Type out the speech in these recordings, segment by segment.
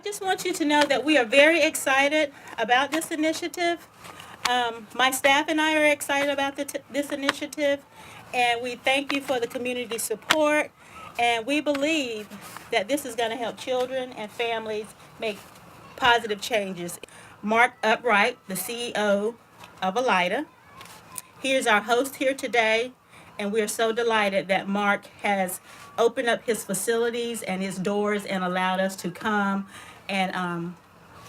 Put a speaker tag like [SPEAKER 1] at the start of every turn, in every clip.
[SPEAKER 1] just want you to know that we are very excited about this initiative. My staff and I are excited about this initiative, and we thank you for the community support, and we believe that this is going to help children and families make positive changes. Mark Upright, the CEO of Alida. He is our host here today, and we are so delighted that Mark has opened up his facilities and his doors and allowed us to come and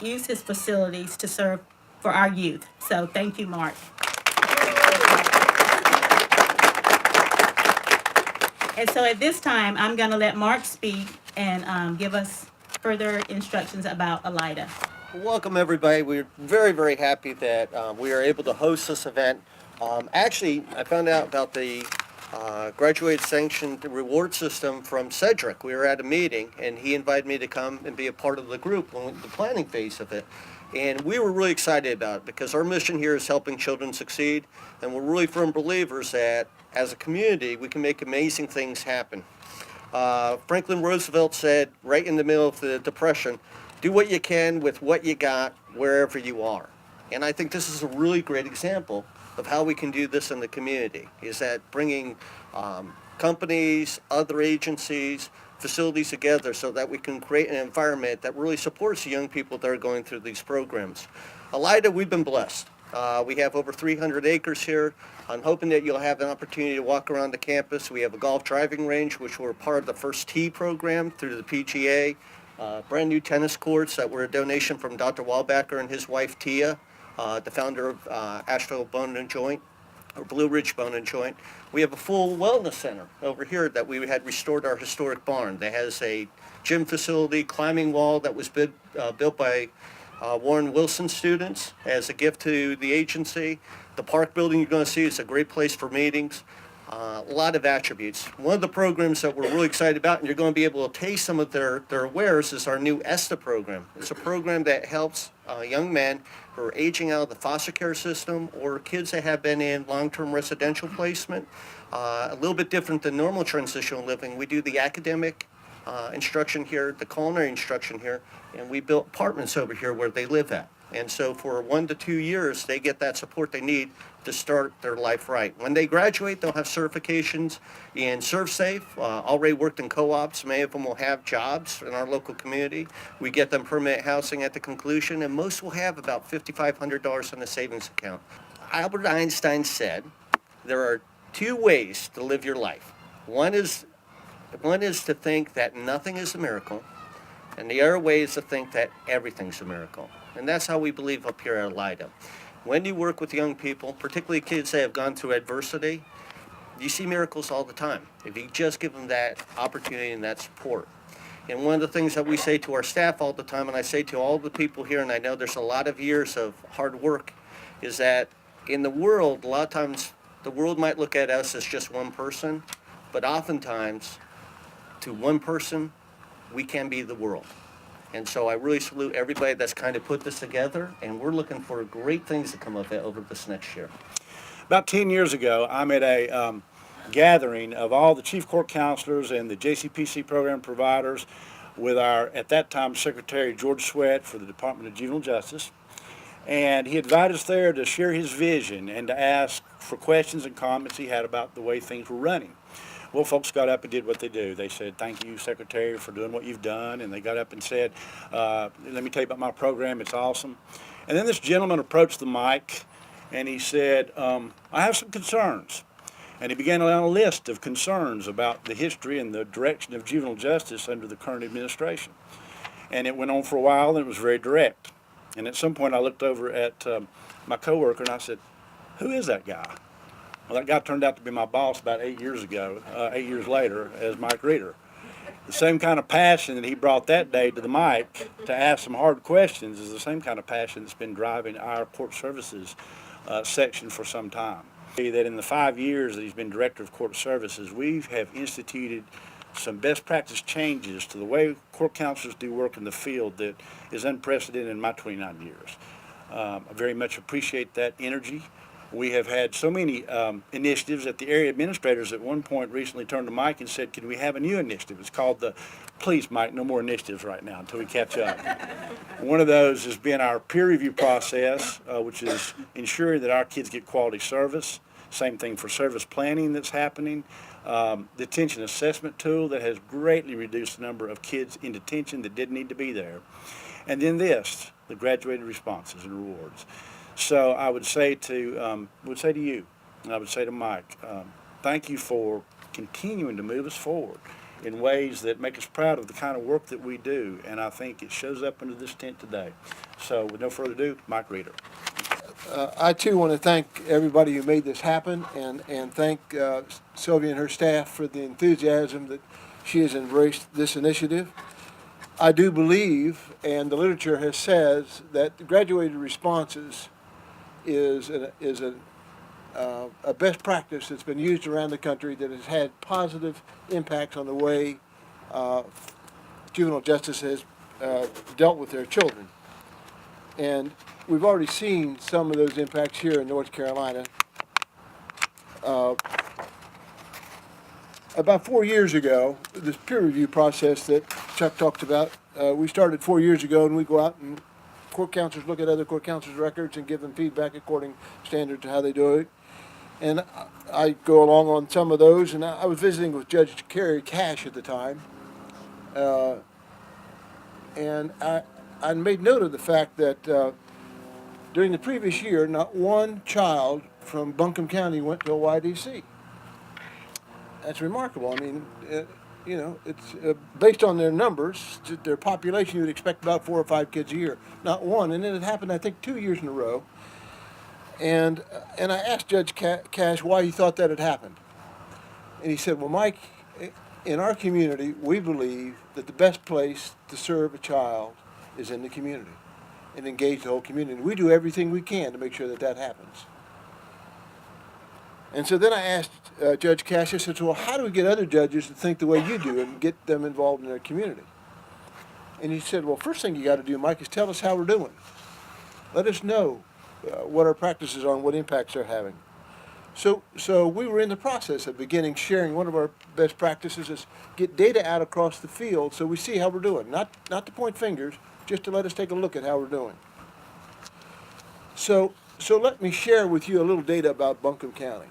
[SPEAKER 1] use his facilities to serve for our youth. So thank you, Mark. And so at this time, I'm going to let Mark speak and give us further instructions about Alida.
[SPEAKER 2] Welcome, everybody. We're very, very happy that we are able to host this event. Actually, I found out about the graduate sanctioned reward system from Cedric. We were at a meeting, and he invited me to come and be a part of the group in the planning phase of it. And we were really excited about it because our mission here is helping children succeed, and we're really firm believers that as a community, we can make amazing things happen. Franklin Roosevelt said right in the middle of the Depression, do what you can with what you got wherever you are. And I think this is a really great example of how we can do this in the community, is that bringing companies, other agencies, facilities together so that we can create an environment that really supports the young people that are going through these programs. Alida, we've been blessed. We have over 300 acres here. I'm hoping that you'll have an opportunity to walk around the campus. We have a golf driving range, which we're part of the First Tee program through the PGA. Brand new tennis courts that were a donation from Dr. Wallbacker and his wife Tia, the founder of Asheville Bone and Joint, or Blue Ridge Bone and Joint. We have a full wellness center over here that we had restored our historic barn. That has a gym facility, climbing wall that was built by Warren Wilson students as a gift to the agency. The park building you're going to see is a great place for meetings. A lot of attributes. One of the programs that we're really excited about, and you're going to be able to taste some of their wares, is our new ESTA program. It's a program that helps young men who are aging out of the foster care system or kids that have been in long-term residential placement. A little bit different than normal transitional living. We do the academic instruction here, the culinary instruction here, and we built apartments over here where they live at. And so for 1 to 2 years, they get that support they need to start their life right. When they graduate, they'll have certifications in ServSafe, already worked in co-ops. Many of them will have jobs in our local community. We get them permanent housing at the conclusion, and most will have about $5,500 in a savings account. Albert Einstein said, there are 2 ways to live your life. One is to think that nothing is a miracle, and the other way is to think that everything's a miracle. And that's how we believe up here at Alida. When you work with young people, particularly kids that have gone through adversity, you see miracles all the time if you just give them that opportunity and that support. And one of the things that we say to our staff all the time, and I say to all the people here, and I know there's a lot of years of hard work, is that in the world, a lot of times the world might look at us as just one person, but oftentimes to one person, we can be the world. And so I really salute everybody that's kind of put this together, and we're looking for great things to come of it over this next year.
[SPEAKER 3] About 10 years ago, I'm at a gathering of all the chief court counselors and the JCPC program providers with our, at that time, Secretary George Sweat for the Department of Juvenile Justice. And he invited us there to share his vision and to ask for questions and comments he had about the way things were running. Well, folks got up and did what they do. They said, thank you, Secretary, for doing what you've done. And they got up and said, let me tell you about my program. It's awesome. And then this gentleman approached the mic, and he said, I have some concerns. And he began on a list of concerns about the history and the direction of juvenile justice under the current administration. And it went on for a while, and it was very direct. And at some point, I looked over at my coworker, and I said, who is that guy? Well, that guy turned out to be my boss about 8 years ago, 8 years later, as Mike Reeder. The same kind of passion that he brought that day to the mic to ask some hard questions is the same kind of passion that's been driving our court services section for some time. That in the 5 years that he's been director of court services, we have instituted some best practice changes to the way court counselors do work in the field that is unprecedented in my 29 years. I very much appreciate that energy. We have had so many initiatives that the area administrators at one point recently turned to Mike and said, can we have a new initiative? It's called the, please, Mike, no more initiatives right now until we catch up. One of those has been our peer review process, which is ensuring that our kids get quality service. Same thing for service planning that's happening. Detention assessment tool that has greatly reduced the number of kids in detention that didn't need to be there. And then this, the graduated responses and rewards. So I would say to you, and I would say to Mike, thank you for continuing to move us forward in ways that make us proud of the kind of work that we do. And I think it shows up under this tent today. So with no further ado, Mike Reeder.
[SPEAKER 4] I too want to thank everybody who made this happen and thank Sylvia and her staff for the enthusiasm that she has embraced this initiative. I do believe, and the literature has says, that the graduated responses is a best practice that's been used around the country that has had positive impacts on the way juvenile justice has dealt with their children. And we've already seen some of those impacts here in North Carolina. About 4 years ago, this peer review process that Chuck talked about, we started 4 years ago, and we go out and court counselors look at other court counselors' records and give them feedback according to standard to how they do it. And I go along on some of those, and I was visiting with Judge Carrie Cash at the time, and I made note of the fact that during the previous year, not one child from Buncombe County went to a YDC. That's remarkable. I mean, it's based on their numbers, their population, you would expect about 4 or 5 kids a year. Not one, and it happened, I think, 2 years in a row. And I asked Judge Cash why he thought that had happened. And he said, well, Mike, in our community, we believe that the best place to serve a child is in the community and engage the whole community. We do everything we can to make sure that that happens. And so then I asked Judge Cash, I said, well, how do we get other judges to think the way you do and get them involved in their community? And he said, well, first thing you got to do, Mike, is tell us how we're doing. Let us know what our practices are and what impacts they're having. So we were in the process of beginning sharing. One of our best practices is get data out across the field so we see how we're doing. Not to point fingers, just to let us take a look at how we're doing. So let me share with you a little data about Buncombe County.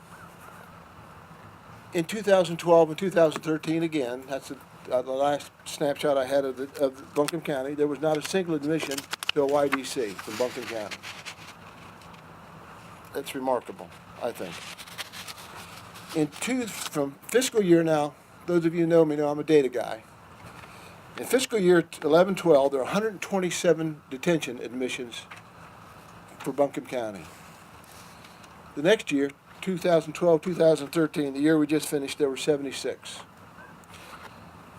[SPEAKER 4] In 2012 and 2013, again, that's the last snapshot I had of Buncombe County, there was not a single admission to a YDC from Buncombe County. That's remarkable, I think. From fiscal year now, those of you who know me know I'm a data guy. In fiscal year 11-12, there are 127 detention admissions for Buncombe County. The next year, 2012-2013, the year we just finished, there were 76.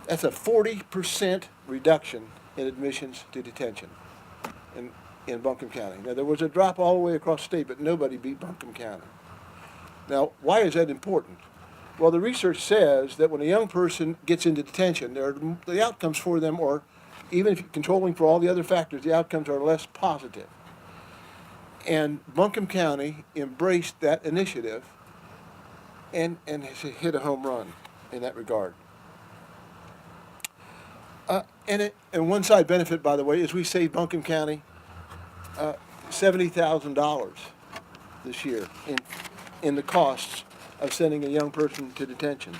[SPEAKER 4] That's a 40% reduction in admissions to detention in Buncombe County. Now, there was a drop all the way across the state, but nobody beat Buncombe County. Now, why is that important? Well, the research says that when a young person gets into detention, the outcomes for them are, even if you're controlling for all the other factors, the outcomes are less positive. And Buncombe County embraced that initiative and has hit a home run in that regard. And one side benefit, by the way, is we saved Buncombe County $70,000 this year in the costs of sending a young person to detention.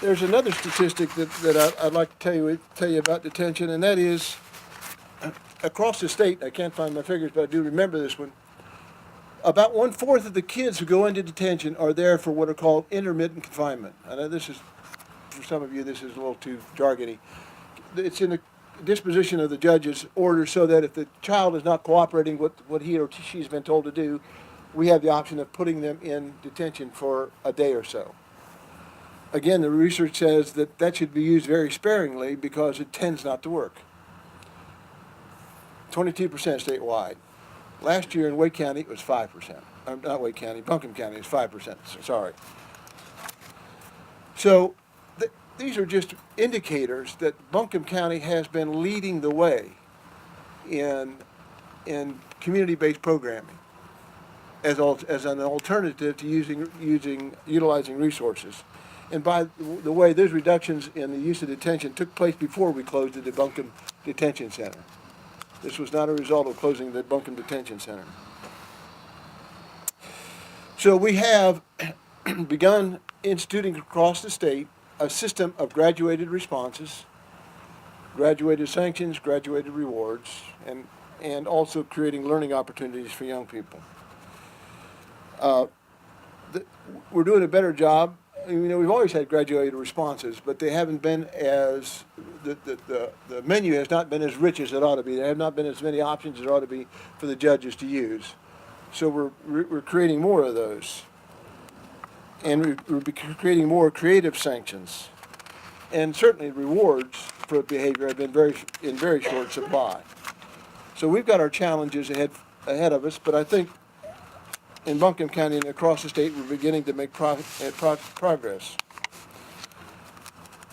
[SPEAKER 4] There's another statistic that I'd like to tell you about detention, and that is across the state. I can't find my figures, but I do remember this one. About 1/4 of the kids who go into detention are there for what are called intermittent confinement. I know this is, for some of you, this is a little too jargony. It's in the disposition of the judge's order so that if the child is not cooperating with what he or she's been told to do, we have the option of putting them in detention for a day or so. Again, the research says that should be used very sparingly because it tends not to work. 22% statewide. Last year in Wake County, it was 5%. Not Wake County, Buncombe County is 5%, sorry. So these are just indicators that Buncombe County has been leading the way in in community-based programming as an alternative to utilizing resources. And by the way, those reductions in the use of detention took place before we closed the Buncombe Detention Center. This was not a result of closing the Buncombe Detention Center. So we have begun instituting across the state a system of graduated responses, graduated sanctions, graduated rewards, and also creating learning opportunities for young people. We're doing a better job. We've always had graduated responses, but they haven't been as, the menu has not been as rich as it ought to be. There have not been as many options as there ought to be for the judges to use. So we're creating more of those. And we're creating more creative sanctions. And certainly rewards for behavior have been in very short supply. So we've got our challenges ahead of us, but I think in Buncombe County and across the state, we're beginning to make progress.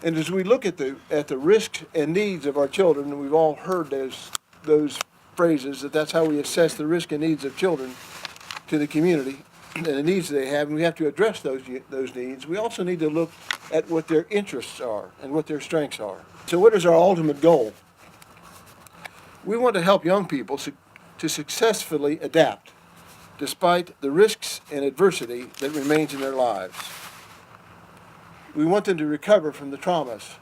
[SPEAKER 4] And as we look at the risks and needs of our children, and we've all heard those phrases, that's how we assess the risk and needs of children to the community and the needs they have, and we have to address those needs. We also need to look at what their interests are and what their strengths are. So what is our ultimate goal? We want to help young people to successfully adapt despite the risks and adversity that remains in their lives. We want them to recover from the traumas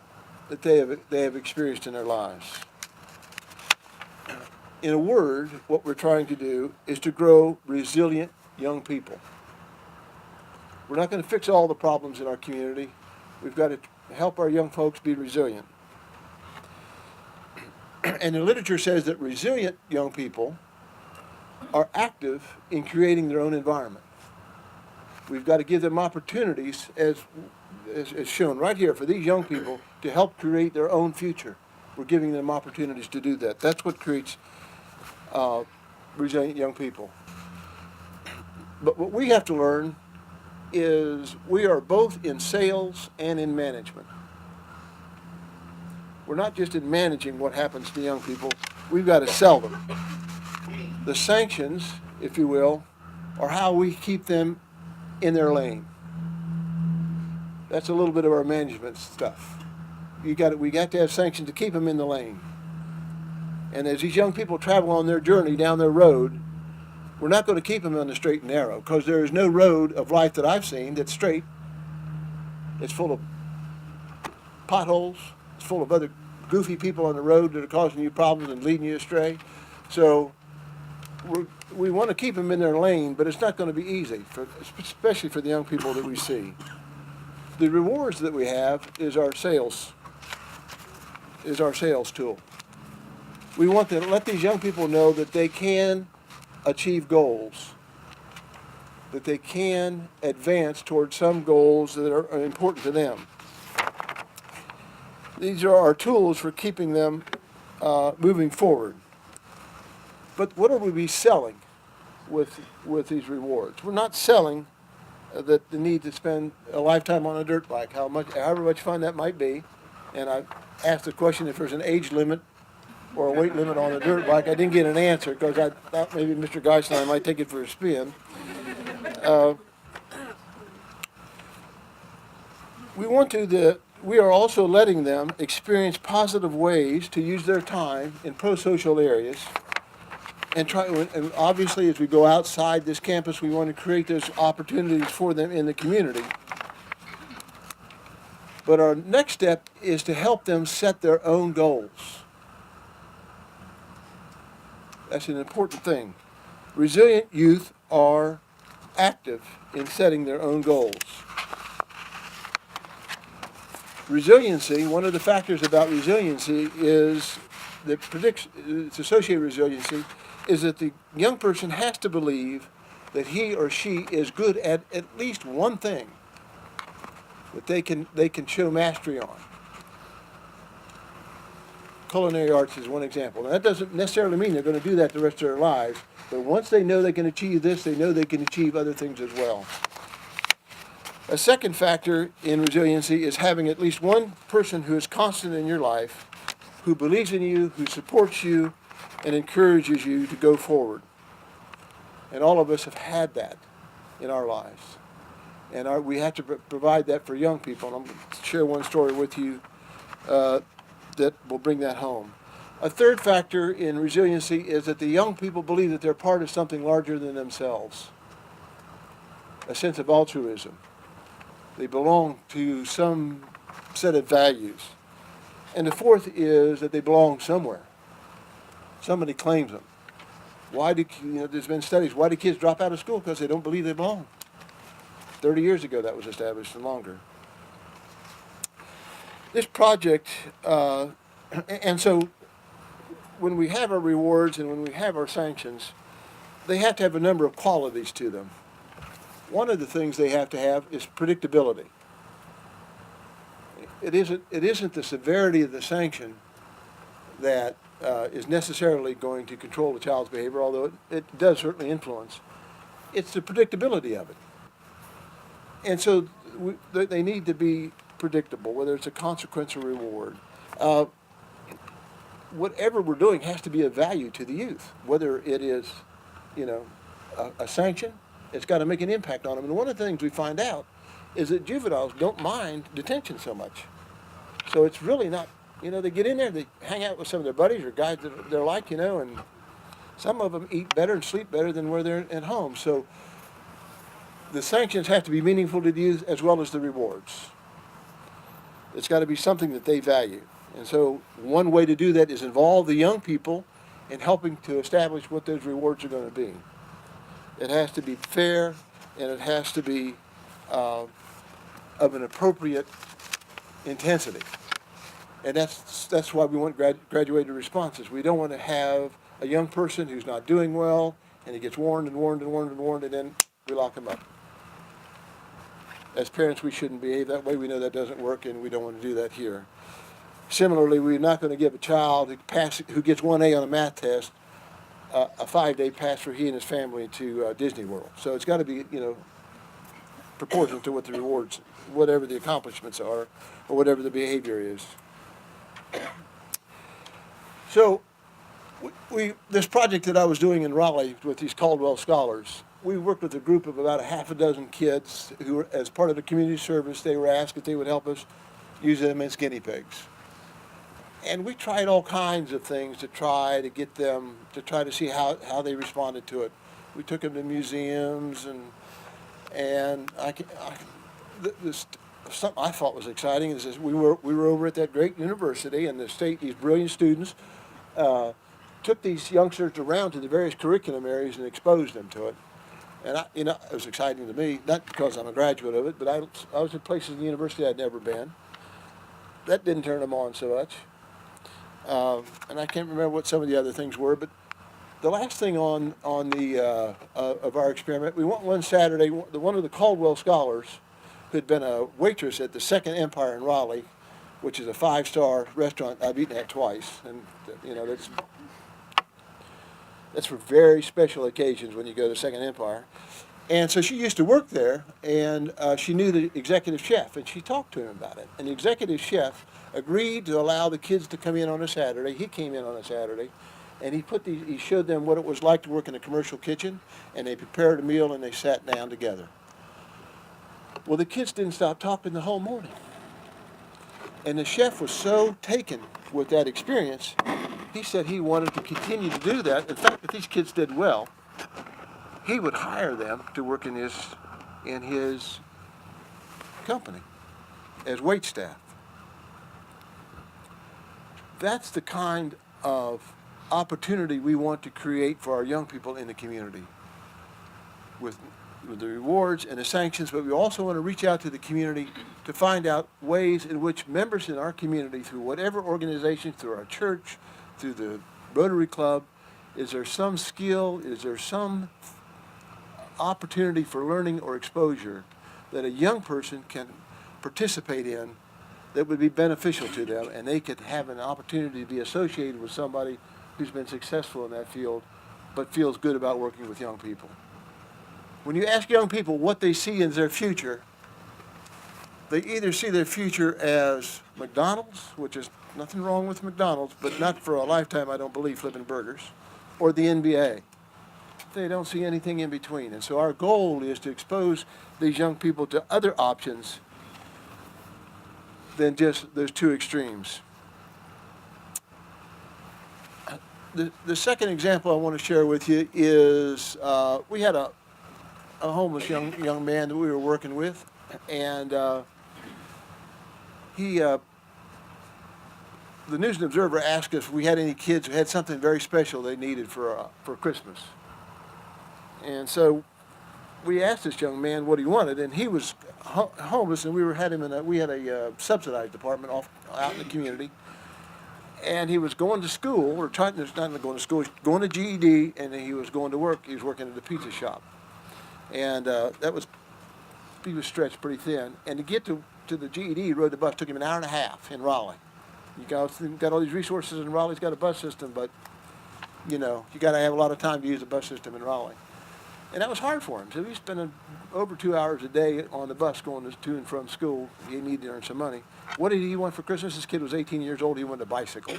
[SPEAKER 4] that they have experienced in their lives. In a word, what we're trying to do is to grow resilient young people. We're not going to fix all the problems in our community. We've got to help our young folks be resilient. And the literature says that resilient young people are active in creating their own environment. We've got to give them opportunities, as shown right here, for these young people to help create their own future. We're giving them opportunities to do that. That's what creates resilient young people. But what we have to learn is we are both in sales and in management. We're not just in managing what happens to young people, we've got to sell them. The sanctions, if you will, are how we keep them in their lane. That's a little bit of our management stuff. We got to have sanctions to keep them in the lane. And as these young people travel on their journey down their road, we're not going to keep them on the straight and narrow, because there is no road of life that I've seen that's straight. It's full of potholes. It's full of other goofy people on the road that are causing you problems and leading you astray. So we want to keep them in their lane, but it's not going to be easy, especially for the young people that we see. The rewards that we have is our sales tool. We want to let these young people know that they can achieve goals, that they can advance towards some goals that are important to them. These are our tools for keeping them moving forward. But what are we selling with these rewards? We're not selling the need to spend a lifetime on a dirt bike, however much fun that might be. And I asked the question if there's an age limit or a weight limit on a dirt bike. I didn't get an answer because I thought maybe Mr. Geis and I might take it for a spin. We are also letting them experience positive ways to use their time in pro-social areas. And obviously, as we go outside this campus, we want to create those opportunities for them in the community. But our next step is to help them set their own goals. That's an important thing. Resilient youth are active in setting their own goals. Resiliency, one of the factors about resiliency is that it's associated with resiliency, is that the young person has to believe that he or she is good at least one thing that they can show mastery on. Culinary arts is one example. Now, that doesn't necessarily mean they're going to do that the rest of their lives, but once they know they can achieve this, they know they can achieve other things as well. A second factor in resiliency is having at least one person who is constant in your life, who believes in you, who supports you, and encourages you to go forward. And all of us have had that in our lives. And we have to provide that for young people. And I'm going to share one story with you that will bring that home. A third factor in resiliency is that the young people believe that they're part of something larger than themselves, a sense of altruism. They belong to some set of values. And the fourth is that they belong somewhere. Somebody claims them. Why do, there's been studies, why do kids drop out of school? Because they don't believe they belong. 30 years ago that was established and longer. This project, and so when we have our rewards and when we have our sanctions, they have to have a number of qualities to them. One of the things they have to have is predictability. It isn't the severity of the sanction that is necessarily going to control the child's behavior, although it does certainly influence. It's the predictability of it. And so they need to be predictable, whether it's a consequence or reward. Whatever we're doing has to be of value to the youth, whether it is, a sanction, it's got to make an impact on them. And one of the things we find out is that juveniles don't mind detention so much. So it's really not, they get in there, they hang out with some of their buddies or guys that they're like, and some of them eat better and sleep better than where they're at home. So the sanctions have to be meaningful to the youth as well as the rewards. It's got to be something that they value. And so one way to do that is involve the young people in helping to establish what those rewards are going to be. It has to be fair, and it has to be of an appropriate intensity. And that's why we want graduated responses. We don't want to have a young person who's not doing well, and he gets warned and warned and warned and warned, and then we lock him up. As parents, we shouldn't behave that way. We know that doesn't work, and we don't want to do that here. Similarly, we're not going to give a child who gets 1A on a math test a 5-day pass for he and his family to Disney World. So it's got to be, proportional to what the rewards, whatever the accomplishments are, or whatever the behavior is. So this project that I was doing in Raleigh with these Caldwell scholars, we worked with a group of about a half a dozen kids who were, as part of the community service, they were asked if they would help us use them as guinea pigs. And we tried all kinds of things to try to get them, to try to see how they responded to it. We took them to museums, and something I thought was exciting is we were over at that great university, and these brilliant students took these youngsters around to the various curriculum areas and exposed them to it. And it was exciting to me, not because I'm a graduate of it, but I was in places in the university I'd never been. That didn't turn them on so much. And I can't remember what some of the other things were, but the last thing on the of our experiment, we went one Saturday. One of the Caldwell scholars, who had been a waitress at the Second Empire in Raleigh, which is a 5-star restaurant. I've eaten at twice, and that's for very special occasions when you go to Second Empire. And so she used to work there, and she knew the executive chef, and she talked to him about it. And the executive chef agreed to allow the kids to come in on a Saturday. He came in on a Saturday, and he showed them what it was like to work in a commercial kitchen, and they prepared a meal, and they sat down together. Well, the kids didn't stop talking the whole morning. And the chef was so taken with that experience, he said he wanted to continue to do that. In fact, if these kids did well, he would hire them to work in his company as wait staff. That's the kind of opportunity we want to create for our young people in the community with the rewards and the sanctions, but we also want to reach out to the community to find out ways in which members in our community, through whatever organization, through our church, through the Rotary Club, is there some skill, is there some opportunity for learning or exposure that a young person can participate in that would be beneficial to them, and they could have an opportunity to be associated with somebody who's been successful in that field but feels good about working with young people. When you ask young people what they see in their future, they either see their future as McDonald's, which is Nothing wrong with McDonald's, but not for a lifetime, I don't believe, flipping burgers. Or the NBA. They don't see anything in between. And so our goal is to expose these young people to other options than just those two extremes. The second example I want to share with you is we had a homeless young man that we were working with, and the News and Observer asked us if we had any kids who had something very special they needed for Christmas. And so we asked this young man what he wanted, and he was homeless, and we had a subsidized apartment out in the community, and he was going to school, or trying to, not going to school, he was going to GED, and he was going to work. He was working at a pizza shop, and he was stretched pretty thin. And to get to the GED, he rode the bus. Took him an hour and a half in Raleigh. You got all these resources in Raleigh's got a bus system, but you got to have a lot of time to use the bus system in Raleigh. And that was hard for him. So he was spending over 2 hours a day on the bus going to and from school. He needed to earn some money. What did he want for Christmas? This kid was 18 years old. He wanted a bicycle.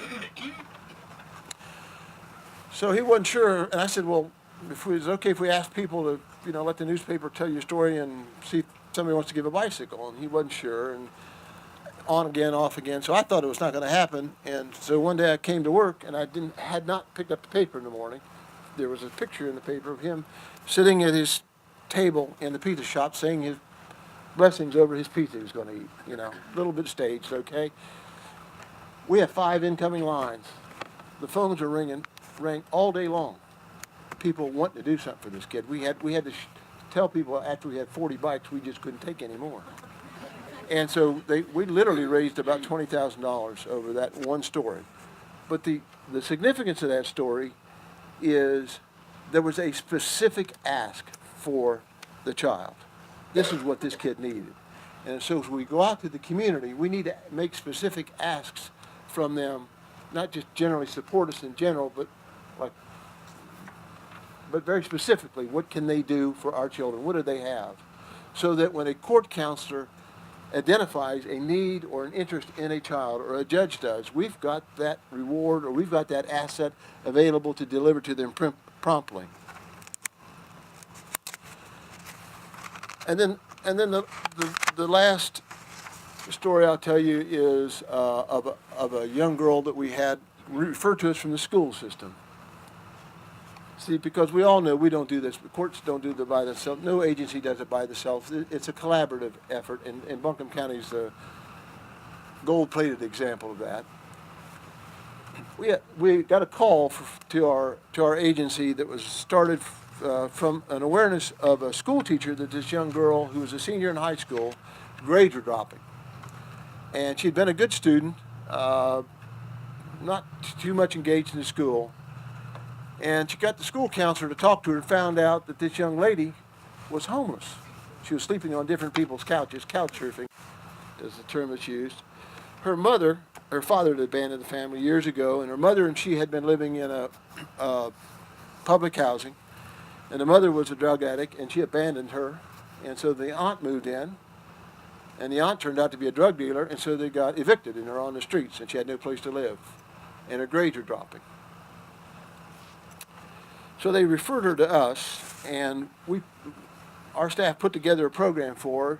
[SPEAKER 4] So he wasn't sure. And I said, well, if it was okay if we asked people to, let the newspaper tell your story and see if somebody wants to give a bicycle. And he wasn't sure. And on again, off again. So I thought it was not going to happen. And so one day I came to work, and I had not picked up the paper in the morning. There was a picture in the paper of him sitting at his table in the pizza shop saying his blessings over his pizza he was going to eat, a little bit staged, okay? We have 5 incoming lines. The phones are rang all day long. People want to do something for this kid. We had to tell people after we had 40 bikes, we just couldn't take any more. And so we literally raised about $20,000 over that one story. But the significance of that story is there was a specific ask for the child. This is what this kid needed. And so as we go out to the community, we need to make specific asks from them, not just generally support us in general, but very specifically, what can they do for our children? What do they have? So that when a court counselor identifies a need or an interest in a child, or a judge does, we've got that reward or we've got that asset available to deliver to them promptly. And then the last story I'll tell you is of a young girl that we had referred to us from the school system. See, because we all know we don't do this. The courts don't do it by themselves. No agency does it by themselves. It's a collaborative effort, and Buncombe County is the gold-plated example of that. We got a call to our agency that was started from an awareness of a school teacher that this young girl, who was a senior in high school, grades were dropping. And she'd been a good student, not too much engaged in the school. And she got the school counselor to talk to her and found out that this young lady was homeless. She was sleeping on different people's couches. Couch surfing is the term that's used. Her father had abandoned the family years ago, and her mother and she had been living in a public housing. And the mother was a drug addict, and she abandoned her. And so the aunt moved in, and the aunt turned out to be a drug dealer, and so they got evicted, and they're on the streets, and she had no place to live. And her grades are dropping. So they referred her to us, and our staff put together a program for her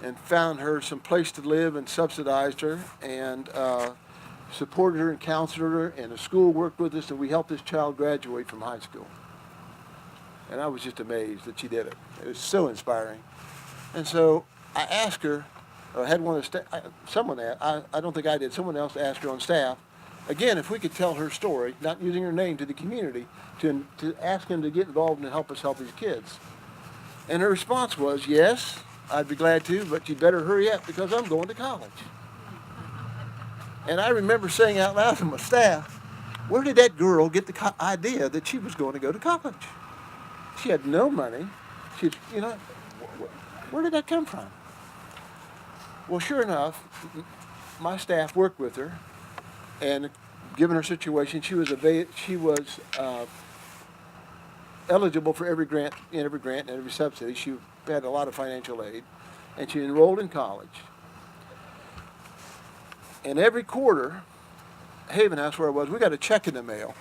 [SPEAKER 4] and found her some place to live and subsidized her and supported her and counseled her, and the school worked with us, and we helped this child graduate from high school. And I was just amazed that she did it. It was so inspiring. And so I asked her, or I had one of the I don't think I did, someone else asked her on staff, again, if we could tell her story, not using her name, to the community, to ask him to get involved and help us help these kids. And her response was, yes, I'd be glad to, but you'd better hurry up because I'm going to college. And I remember saying out loud to my staff, where did that girl get the idea that she was going to go to college? She had no money. Where did that come from? Well, sure enough, my staff worked with her, and given her situation, she was eligible for every grant and every subsidy. She had a lot of financial aid, and she enrolled in college. And every quarter, Haven House where I was, we got a check in the mail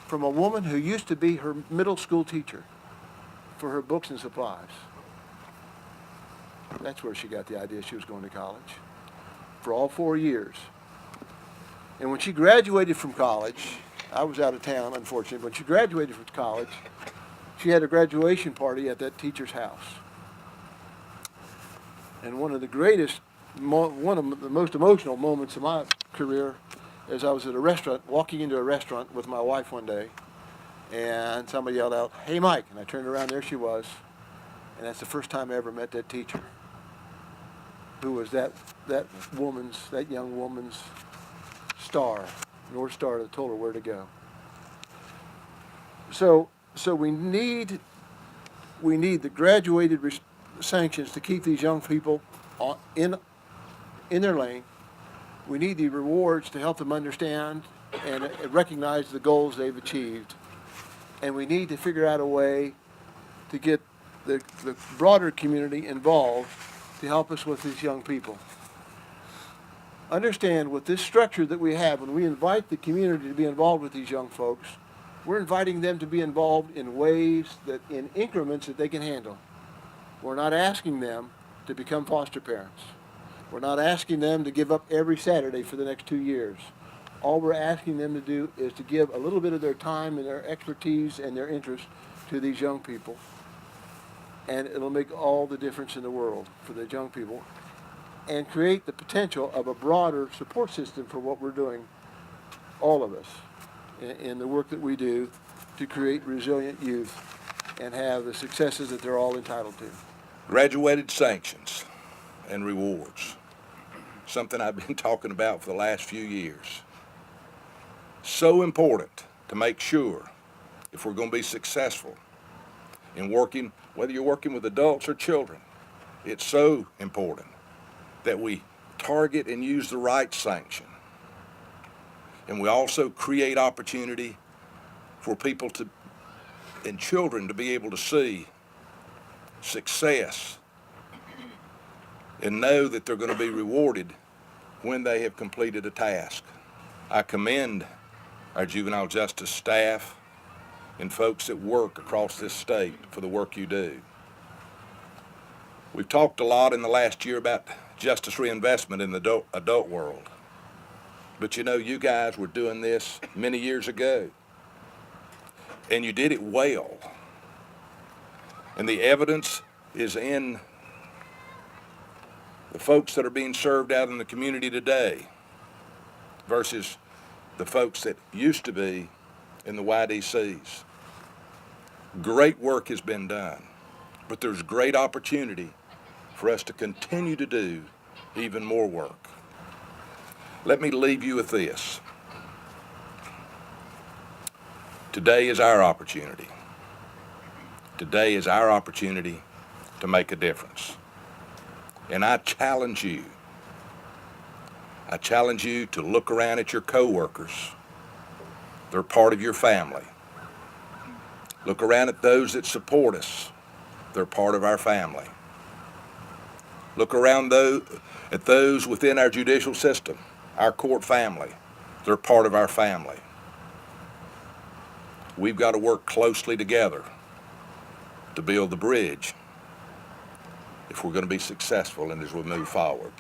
[SPEAKER 4] from a woman who used to be her middle school teacher for her books and supplies. That's where she got the idea she was going to college for all 4 years. And when she graduated from college, I was out of town, unfortunately. When she graduated from college, she had a graduation party at that teacher's house. And one of the most emotional moments of my career is I was at a restaurant, walking into a restaurant with my wife one day, and somebody yelled out, "Hey, Mike," and I turned around, there she was, and that's the first time I ever met that teacher, who was that young woman's star, North Star that told her where to go. So we need the graduated sanctions to keep these young people in their lane. We need the rewards to help them understand and recognize the goals they've achieved. And we need to figure out a way to get the broader community involved to help us with these young people. Understand, with this structure that we have, when we invite the community to be involved with these young folks, we're inviting them to be involved in ways that, in increments that they can handle. We're not asking them to become foster parents. We're not asking them to give up every Saturday for the next 2 years. All we're asking them to do is to give a little bit of their time and their expertise and their interest to these young people. And it'll make all the difference in the world for the young people and create the potential of a broader support system for what we're doing, all of us, in the work that we do to create resilient youth and have the successes that they're all entitled to.
[SPEAKER 5] Graduated sanctions and rewards. Something I've been talking about for the last few years. So important to make sure, if we're going to be successful in working, whether you're working with adults or children, it's so important that we target and use the right sanction. And we also create opportunity for people and children to be able to see success and know that they're going to be rewarded when they have completed a task. I commend our juvenile justice staff and folks that work across this state for the work you do. We've talked a lot in the last year about justice reinvestment in the adult world. But you know, you guys were doing this many years ago, and you did it well. And the evidence is in the folks that are being served out in the community today versus the folks that used to be in the YDCs. Great work has been done, but there's great opportunity for us to continue to do even more work. Let me leave you with this. Today is our opportunity. Today is our opportunity to make a difference. And I challenge you to look around at your coworkers. They're part of your family. Look around at those that support us. They're part of our family. Look around at those within our judicial system, our court family. They're part of our family. We've got to work closely together to build the bridge if we're going to be successful and as we move forward.